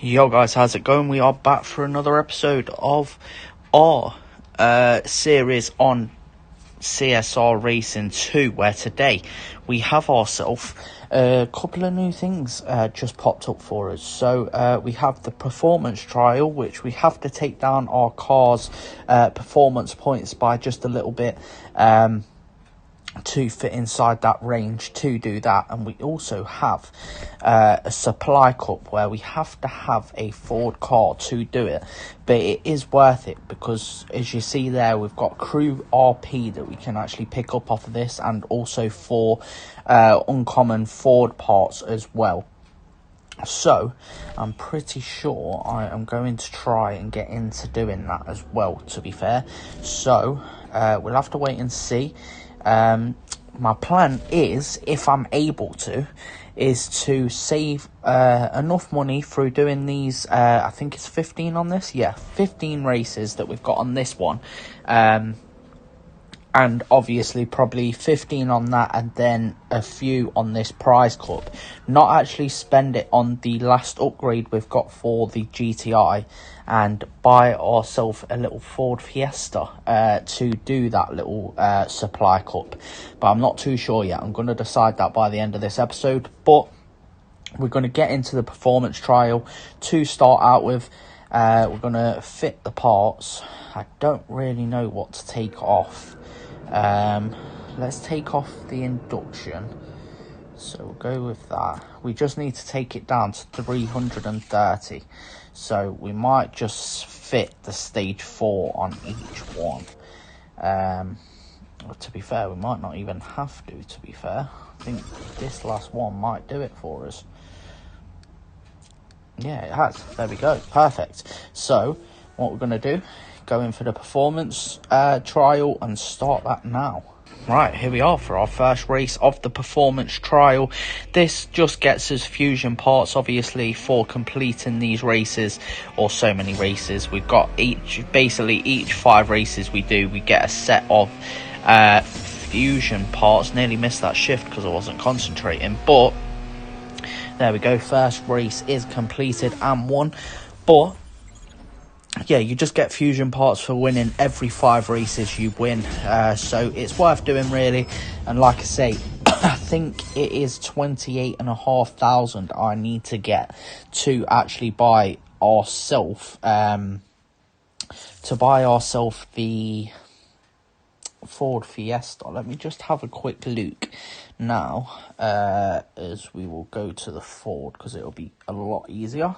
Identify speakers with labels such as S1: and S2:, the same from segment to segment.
S1: Yo guys, how's it going? We are back for another episode of our series on CSR Racing 2, where today we have ourselves a couple of new things just popped up for us. So we have the performance trial, which we have to take down our car's performance points by just a little bit to fit inside that range to do that. And we also have a supply cup where we have to have a Ford car to do it, but it is worth it because, as you see there, we've got crew RP that we can actually pick up off of this, and also 4 uncommon Ford parts as well. So I'm pretty sure I am going to try and get into doing that as well, to be fair. So we'll have to wait and see. My plan is, if I'm able to, is to save enough money through doing these, I think it's 15 on this, 15 races that we've got on this one, and obviously probably 15 on that, and then a few on this prize cup. Not actually spend it on the last upgrade we've got for the GTI, and buy ourselves a little Ford Fiesta to do that little supply cup. But I'm not too sure yet. I'm going to decide that by the end of this episode. But we're going to get into the performance trial to start out with. We're going to fit the parts. I don't really know what to take off. Let's take off the induction. So we'll go with that. We just need to take it down to 330. So we might just fit the stage 4 on each one. To be fair, we might not even have to be fair. I think this last one might do it for us. Yeah, it has. There we go. Perfect. So what we're going to do, go in for the performance trial and start that now. Right, here we are for our first race of the performance trial. This just gets us fusion parts, obviously, for completing these races, or so many races. We've got each 5 races we do, we get a set of fusion parts. Nearly missed that shift because I wasn't concentrating, but there we go. First race is completed and won. But yeah, you just get fusion parts for winning every 5 races you win, so it's worth doing, really. And like I say, I think it is 28,500 I need to get to actually buy ourselves the Ford Fiesta. Let me just have a quick look now, as we will go to the Ford because it'll be a lot easier.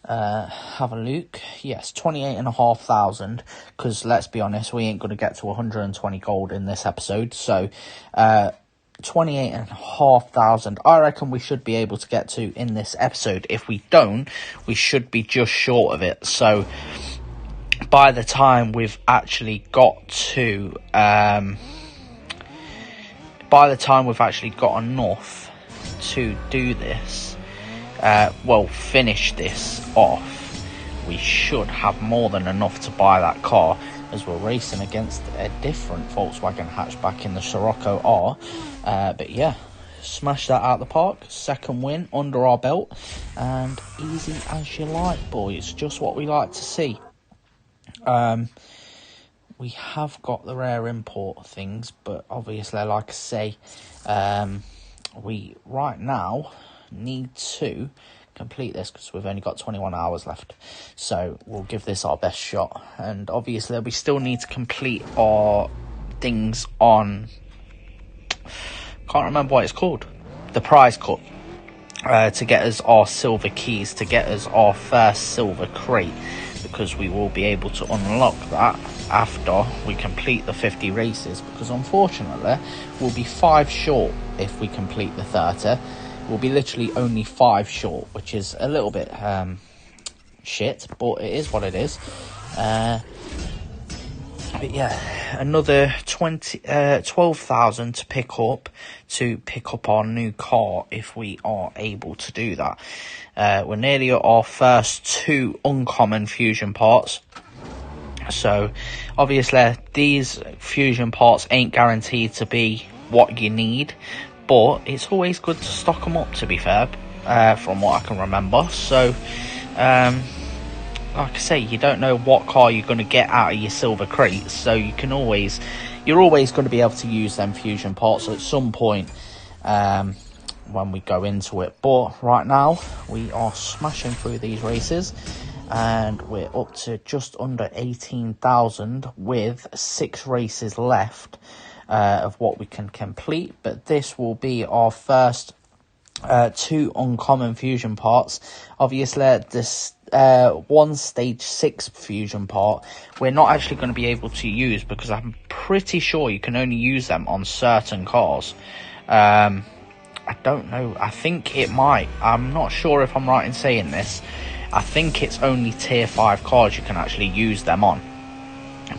S1: Have a look. Yes, 28,500, because let's be honest, we ain't going to get to 120 gold in this episode. So 28,500 I reckon we should be able to get to in this episode. If we don't, we should be just short of it. So by the time we've actually got to enough to do this, finish this off, we should have more than enough to buy that car, as we're racing against a different Volkswagen hatchback in the Scirocco R. But yeah, smash that out the park. Second win under our belt, and easy as you like, boys. Just what we like to see. We have got the rare import things, but obviously, like I say, we right now need to complete this because we've only got 21 hours left. So we'll give this our best shot. And obviously, we still need to complete our things on, can't remember what it's called, the prize cup, to get us our silver keys, to get us our first silver crate, because we will be able to unlock that after we complete the 50 races, because unfortunately we'll be 5 short if we complete the 30. We'll be literally only 5 short, which is a little bit shit, but it is what it is. But yeah, another 12,000 to pick up our new car if we are able to do that. We're nearly at our first 2 uncommon fusion parts. So obviously these fusion parts ain't guaranteed to be what you need, but it's always good to stock them up, to be fair, from what I can remember. So like I say, you don't know what car you're going to get out of your silver crates, so you're always going to be able to use them fusion parts at some point when we go into it. But right now we are smashing through these races, and we're up to just under 18,000 with 6 races left of what we can complete. But this will be our first 2 uncommon fusion parts. Obviously, this one stage 6 fusion part we're not actually going to be able to use, because I'm pretty sure you can only use them on certain cars. I don't know, I think it might, I'm not sure if I'm right in saying this, I think it's only tier 5 cars you can actually use them on.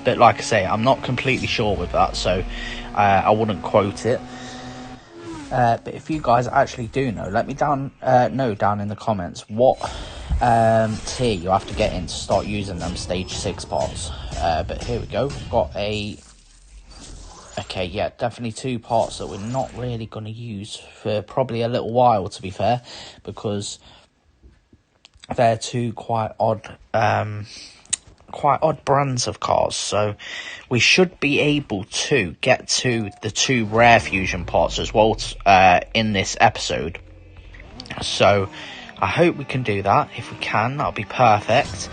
S1: But like I say, I'm not completely sure with that, so I wouldn't quote it. But if you guys actually do know, let me know down in the comments what tier you have to get in to start using them stage 6 parts. But here we go, we've got okay, yeah, definitely 2 parts that we're not really going to use for probably a little while, to be fair, because they're 2 quite odd brands of cars. So we should be able to get to the 2 rare fusion parts as well in this episode. So I hope we can do that. If we can, that'll be perfect.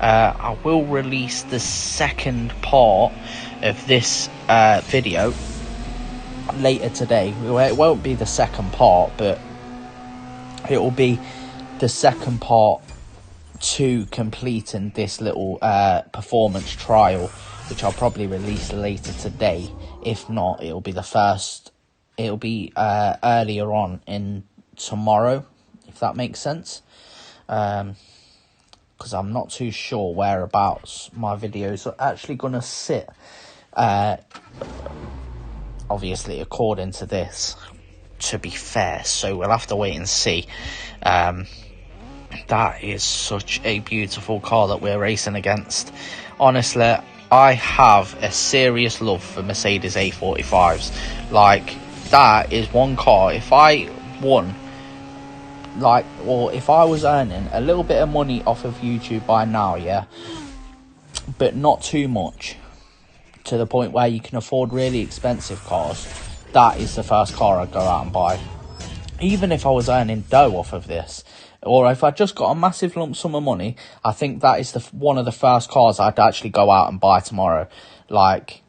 S1: I will release the second part of this video later today. It won't be the second part, but it will be the second part to completing this little performance trial, which I'll probably release later today. If not, it'll be earlier on in tomorrow, if that makes sense, because I'm not too sure whereabouts my videos are actually going to sit, obviously according to this, to be fair, so we'll have to wait and see. That is such a beautiful car that we're racing against. Honestly, I have a serious love for Mercedes A45s. Like, that is one car, if I won, like, or if I was earning a little bit of money off of YouTube by now, yeah, but not too much, to the point where you can afford really expensive cars, that is the first car I'd go out and buy. Even if I was earning dough off of this, or if I just got a massive lump sum of money, I think that is one of the first cars I'd actually go out and buy tomorrow. Like,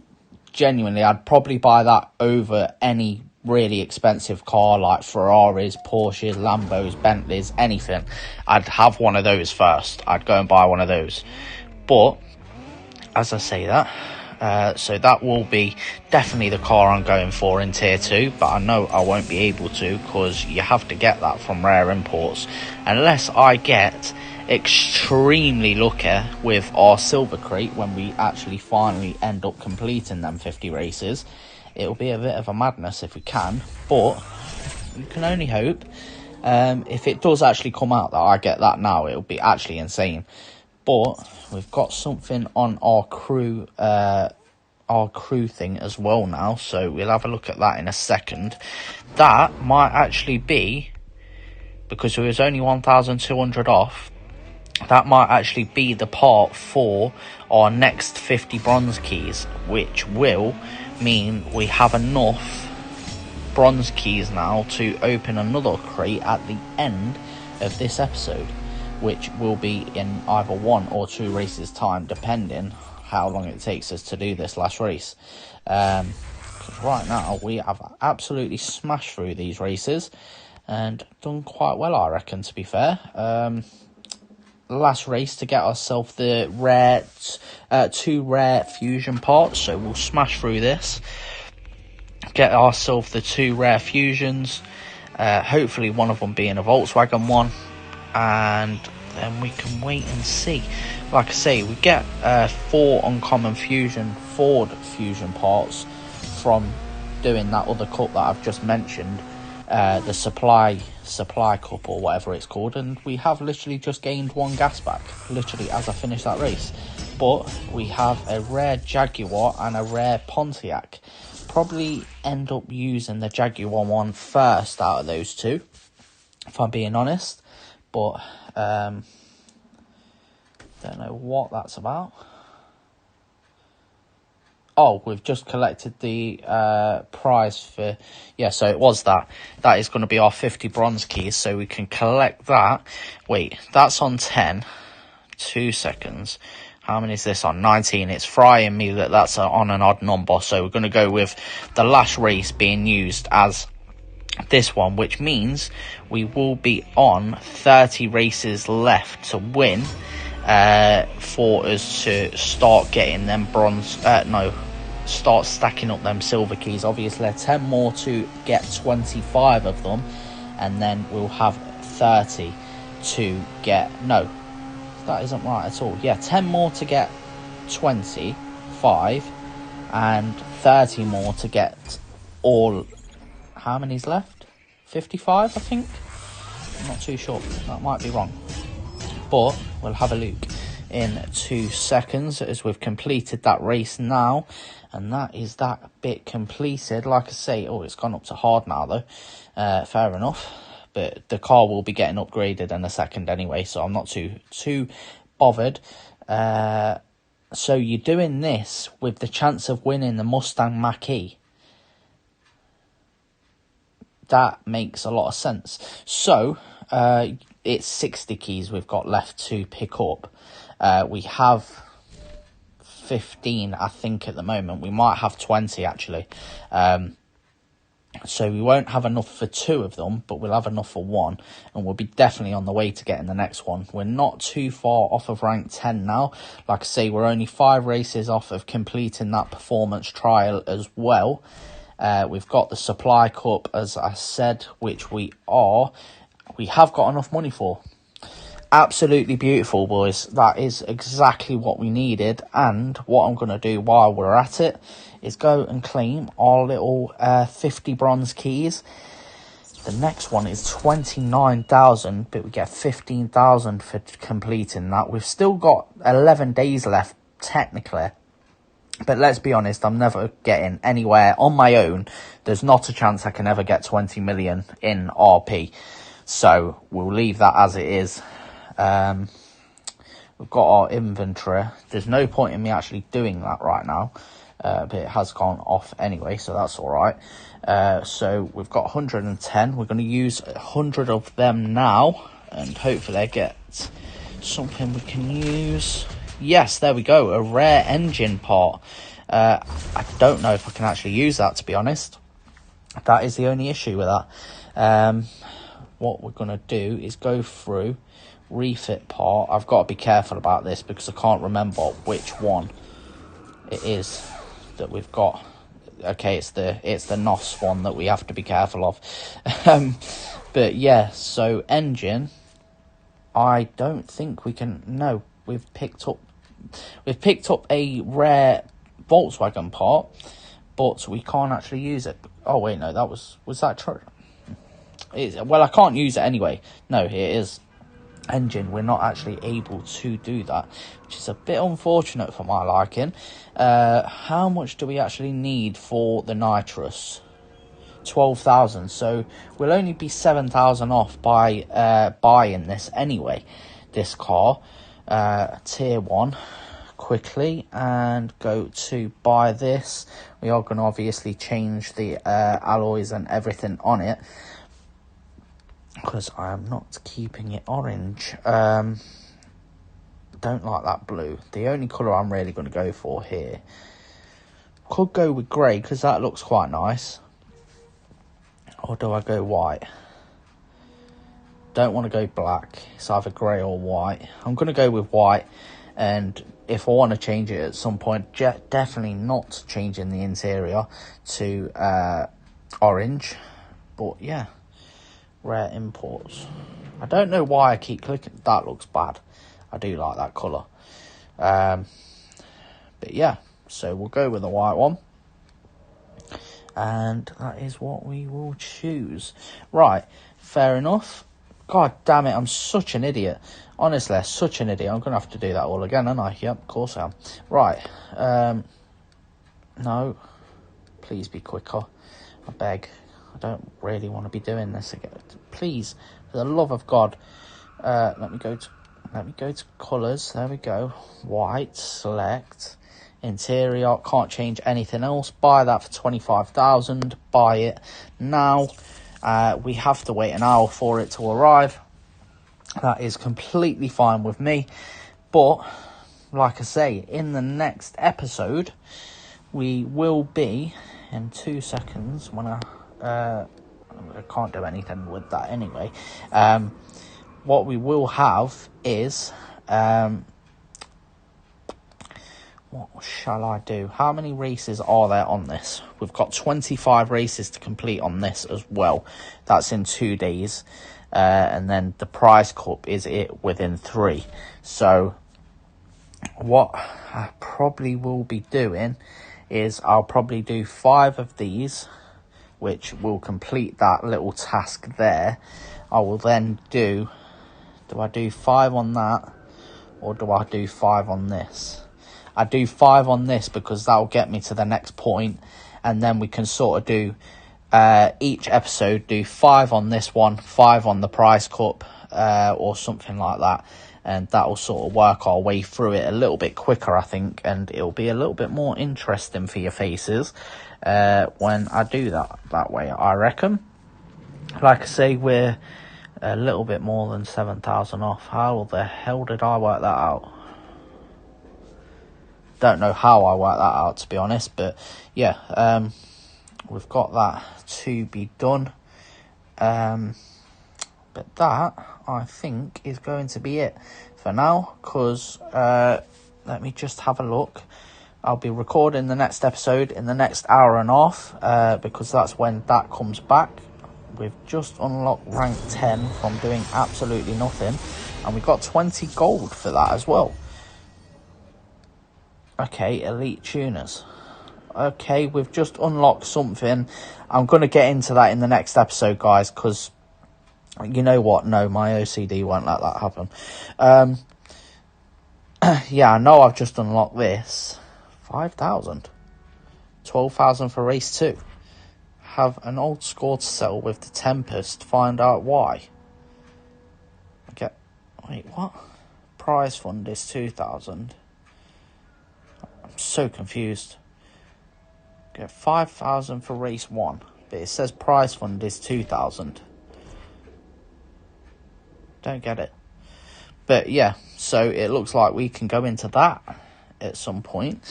S1: genuinely, I'd probably buy that over any really expensive car like Ferraris, Porsches, Lambos, Bentleys, anything. I'd have one of those first. I'd go and buy one of those. But as I say that, so that will be definitely the car I'm going for in tier 2, but I know I won't be able to, because you have to get that from rare imports, unless I get extremely lucky with our silver crate when we actually finally end up completing them 50 races. It'll be a bit of a madness if we can, but you can only hope. If it does actually come out that I get that now, it'll be actually insane. But we've got something on our crew thing as well now, so we'll have a look at that in a second. That might actually be, because it was only 1,200 off, that might actually be the part for our next 50 bronze keys, which will mean we have enough bronze keys now to open another crate at the end of this episode, which will be in either 1 or 2 races time, depending how long it takes us to do this last race. Because right now we have absolutely smashed through these races and done quite well, I reckon, to be fair. Last race to get ourselves the rare 2 rare fusion parts, so we'll smash through this, get ourselves the 2 rare fusions, hopefully one of them being a Volkswagen one, and then we can wait and see. Like I say, we get 4 uncommon Ford fusion parts from doing that other cup that I've just mentioned, the supply cup or whatever it's called, and we have literally just gained 1 gas back, literally as I finished that race. But we have a rare Jaguar and a rare Pontiac. Probably end up using the Jaguar one first out of those 2, if I'm being honest. But Don't know what that's about. Oh, we've just collected the prize for... Yeah, so it was that. That is going to be our 50 bronze keys, so we can collect that. Wait, that's on 10. 2 seconds. How many is this on? 19. It's frying me that that's on an odd number, so we're going to go with the last race being used as this one, which means we will be on 30 races left to win for us to start getting them start stacking up them silver keys. Obviously 10 more to get 25 of them, and then we'll have 30 to get... No, that isn't right at all. Yeah, 10 more to get 25 and 30 more to get all... How many's left? 55, I think. I'm not too sure. That might be wrong. But we'll have a look in 2 seconds as we've completed that race now. And that is that bit completed. Like I say, oh, it's gone up to hard now, though. Fair enough. But the car will be getting upgraded in a second anyway, so I'm not too bothered. So you're doing this with the chance of winning the Mustang Mach-E. That makes a lot of sense. So, it's 60 keys we've got left to pick up. We have 15, I think, at the moment. We might have 20, actually. So we won't have enough for 2 of them, but we'll have enough for 1. And we'll be definitely on the way to getting the next one. We're not too far off of rank 10 now. Like I say, we're only 5 races off of completing that performance trial as well. We've got the supply cup, as I said, which we have got enough money for. Absolutely beautiful, boys. That is exactly what we needed. And what I'm going to do while we're at it is go and claim our little 50 bronze keys. The next one is 29,000, but we get 15,000 for completing that. We've still got 11 days left, technically. But let's be honest, I'm never getting anywhere on my own. There's not a chance I can ever get 20 million in RP. So we'll leave that as it is. We've got our inventory. There's no point in me actually doing that right now. But it has gone off anyway, so that's all right. So we've got 110. We're going to use 100 of them now. And hopefully I get something we can use. Yes, there we go, a rare engine part. I don't know if I can actually use that, to be honest. That is the only issue with that. What we're going to do is go through refit part. I've got to be careful about this because I can't remember which one it is that we've got. Okay, it's the NOS one that we have to be careful of. But yeah, so engine, I don't think we can... No, we've picked up a rare Volkswagen part, but we can't actually use it. Oh wait, no, that was that true? Well, I can't use it anyway. No, it is engine. We're not actually able to do that, which is a bit unfortunate for my liking. How much do we actually need for the nitrous? 12,000. So we'll only be 7,000 off by buying this anyway. This car. Tier 1 quickly and go to buy this. We are going to obviously change the alloys and everything on it because I am not keeping it orange. Don't like that blue. The only colour I'm really going to go for here, could go with grey because that looks quite nice, or do I go white? Don't want to go black. It's either grey or white. I'm going to go with white. And if I want to change it at some point, definitely not changing the interior to orange. But yeah, rare imports. I don't know why I keep clicking. That looks bad. I do like that colour. But yeah, so we'll go with the white one. And that is what we will choose. Right, fair enough. God damn it, I'm such an idiot. Honestly, such an idiot. I'm going to have to do that all again, aren't I? Yep, of course I am. Right. No. Please be quicker. I beg. I don't really want to be doing this again. Please, for the love of God. Let me go to let me go to colours. There we go. White, select. Interior, can't change anything else. Buy that for 25,000. Buy it now. We have to wait an hour for it to arrive. That is completely fine with me. But, like I say, in the next episode, we will be, in 2 seconds, when I can't do anything with that anyway. What we will have is, what shall I do? How many races are there on this? We've got 25 races to complete on this as well. That's in 2 days. And then the prize cup is it within 3. So what I probably will be doing is I'll probably do 5 of these, which will complete that little task there. I will then do I do 5 on that, or do I do 5 on this? I do 5 on this because that will get me to the next point, and then we can sort of do each episode, do 5 on this one, 5 on the prize cup, or something like that, and that will sort of work our way through it a little bit quicker, I think, and it'll be a little bit more interesting for your faces when I do that way, I reckon. Like I say, we're a little bit more than 7,000 off. How the hell did I work that out? Don't know how I worked that out, to be honest, but yeah, we've got that to be done. But that, I think, is going to be it for now, because let me just have a look. I'll be recording the next episode in the next hour and a half, because that's when that comes back. We've just unlocked rank 10 from doing absolutely nothing, and we got 20 gold for that as well. Okay, elite tuners. Okay, we've just unlocked something. I'm going to get into that in the next episode, guys, because you know what? No, my OCD won't let that happen. Yeah, I know I've just unlocked this. 5,000. 12,000 for race 2. Have an old score to settle with the Tempest. Find out why. Okay. Wait, what? Prize fund is 2,000. I'm so confused. Get 5,000 for race 1, but it says prize fund is 2,000. Don't get it. But yeah, so it looks like we can go into that at some point.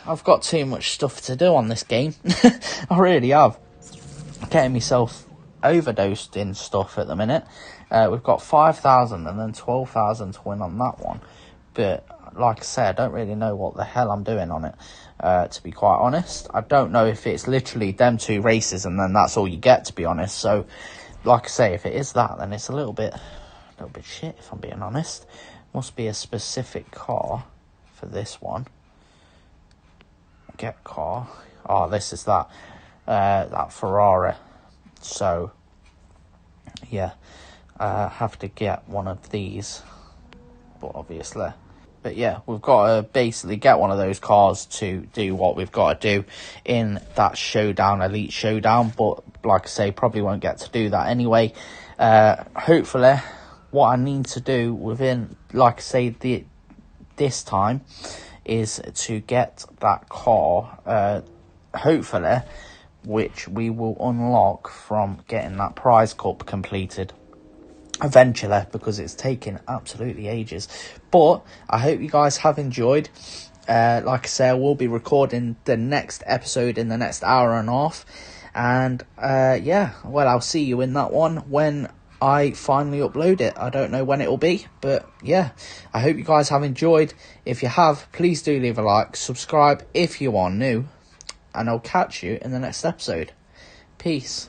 S1: I've got too much stuff to do on this game. I really have. Getting myself overdosed in stuff at the minute. We've got 5,000 and then 12,000 to win on that one. But like I said, I don't really know what the hell I'm doing on it, to be quite honest. I don't know if it's literally them 2 races and then that's all you get, to be honest. So, like I say, if it is that, then it's a little bit shit, if I'm being honest. Must be a specific car for this one. Get car. Oh, this is that Ferrari. So, yeah, have to get one of these. But obviously, but yeah, we've got to basically get one of those cars to do what we've got to do in that showdown, elite showdown. But like I say, probably won't get to do that anyway. Hopefully, what I need to do within, like I say, this time is to get that car, hopefully, which we will unlock from getting that prize cup completed eventually, because it's taken absolutely ages. But I hope you guys have enjoyed. Like I say, I will be recording the next episode in the next hour and a half, and yeah, well, I'll see you in that one when I finally upload it. I don't know when it will be, but yeah, I hope you guys have enjoyed. If you have, please do leave a like, subscribe if you are new, and I'll catch you in the next episode. Peace.